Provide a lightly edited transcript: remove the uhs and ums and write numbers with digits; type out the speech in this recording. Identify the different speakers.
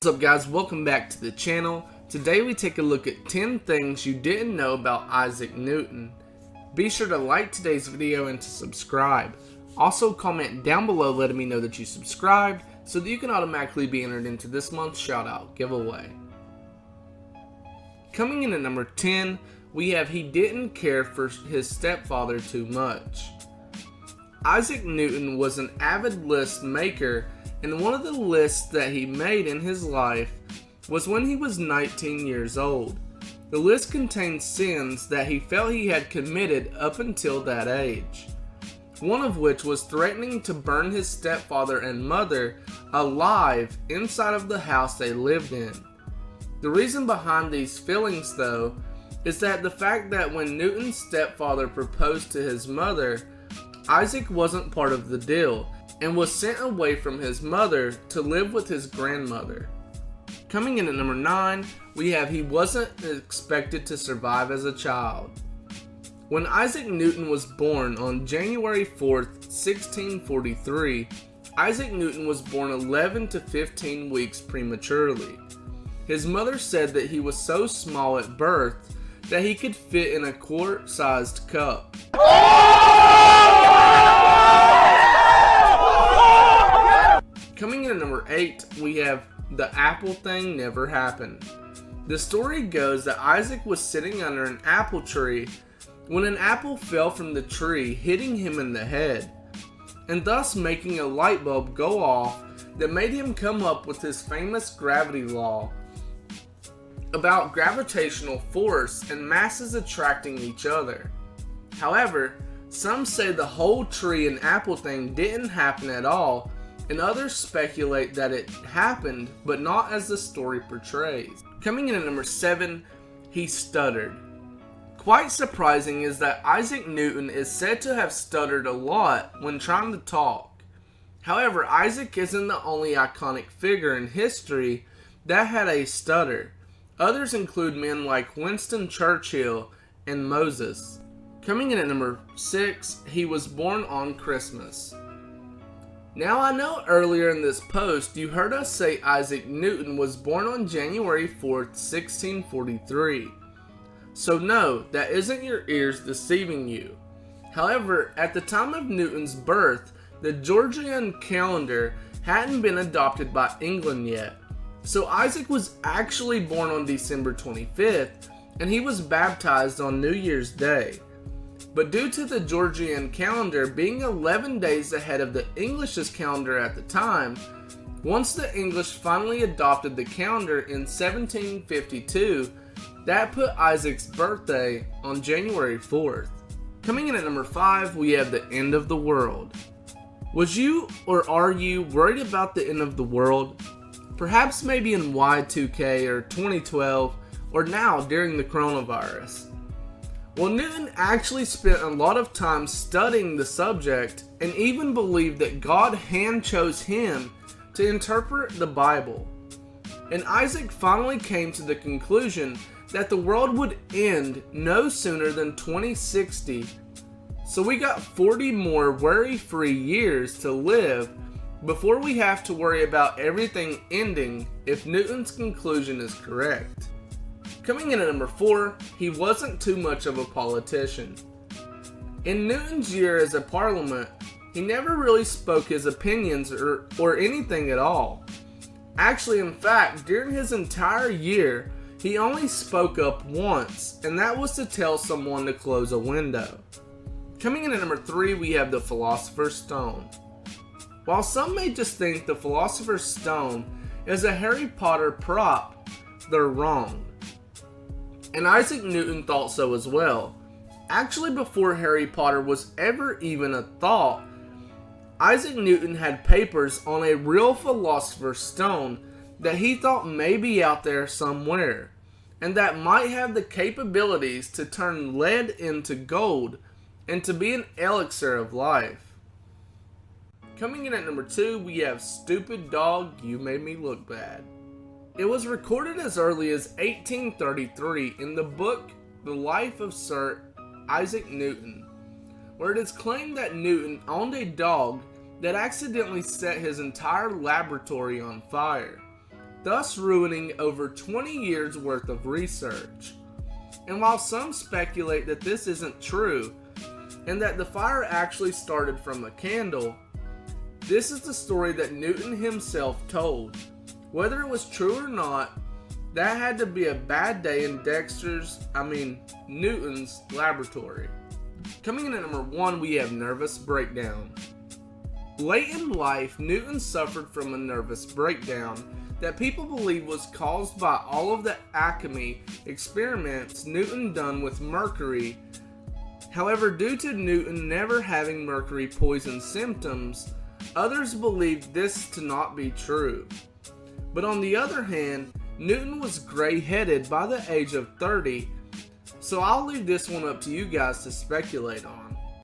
Speaker 1: What's up guys, welcome back to the channel. Today we take a look at 10 things you didn't know about Isaac Newton. Be sure to like today's video and to subscribe. Also comment down below letting me know that you subscribed so that you can automatically be entered into this month's shoutout giveaway. Coming in at number 10, we have he didn't care for his stepfather too much. Isaac Newton was an avid list maker, and one of the lists that he made in his life was when he was 19 years old. The list contained sins that he felt he had committed up until that age. One of which was threatening to burn his stepfather and mother alive inside of the house they lived in. The reason behind these feelings though is that the fact that when Newton's stepfather proposed to his mother, Isaac wasn't part of the deal and was sent away from his mother to live with his grandmother. Coming in at number 9, we have he wasn't expected to survive as a child. When Isaac Newton was born on January 4th, 1643, Isaac Newton was born 11 to 15 weeks prematurely. His mother said that he was so small at birth that he could fit in a quart-sized cup. Coming in at number 8, we have the apple thing never happened. The story goes that Isaac was sitting under an apple tree when an apple fell from the tree, hitting him in the head, and thus making a light bulb go off that made him come up with his famous gravity law about gravitational force and masses attracting each other. However, some say the whole tree and apple thing didn't happen at all, and others speculate that it happened, but not as the story portrays. Coming in at number 7, he stuttered. Quite surprising is that Isaac Newton is said to have stuttered a lot when trying to talk. However, Isaac isn't the only iconic figure in history that had a stutter. Others include men like Winston Churchill and Moses. Coming in at number 6, he was born on Christmas. Now I know earlier in this post you heard us say Isaac Newton was born on January 4th, 1643. So no, that isn't your ears deceiving you. However, at the time of Newton's birth, the Georgian calendar hadn't been adopted by England yet. So Isaac was actually born on December 25th, and he was baptized on New Year's Day. But due to the Georgian calendar being 11 days ahead of the English's calendar at the time, once the English finally adopted the calendar in 1752, that put Isaac's birthday on January 4th. Coming in at number 5, we have the end of the world. Was you or are you worried about the end of the world? Perhaps maybe in Y2K or 2012 or now during the coronavirus. Well, Newton actually spent a lot of time studying the subject and even believed that God hand chose him to interpret the Bible. And Isaac finally came to the conclusion that the world would end no sooner than 2060. So we got 40 more worry-free years to live before we have to worry about everything ending if Newton's conclusion is correct. Coming in at number 4, he wasn't too much of a politician. In Newton's year as a parliament, he never really spoke his opinions or anything at all. Actually, in fact, during his entire year, he only spoke up once, and that was to tell someone to close a window. Coming in at number 3, we have the Philosopher's Stone. While some may just think the Philosopher's Stone is a Harry Potter prop, they're wrong. And Isaac Newton thought so as well. Actually, before Harry Potter was ever even a thought, Isaac Newton had papers on a real Philosopher's Stone that he thought may be out there somewhere, and that might have the capabilities to turn lead into gold and to be an elixir of life. Coming in at number 2, we have Stupid Dog, You Made Me Look Bad. It was recorded as early as 1833 in the book The Life of Sir Isaac Newton, where it is claimed that Newton owned a dog that accidentally set his entire laboratory on fire. thus ruining over 20 years worth of research. And while some speculate that this isn't true, and that the fire actually started from a candle, this is the story that Newton himself told. Whether it was true or not, that had to be a bad day in Newton's laboratory. Coming in at number 1, we have nervous breakdown. Late in life, Newton suffered from a nervous breakdown that people believe was caused by all of the alchemy experiments Newton done with mercury. However, due to Newton never having mercury poison symptoms, others believed this to not be true. But on the other hand, Newton was gray-headed by the age of 30, so I'll leave this one up to you guys to speculate on.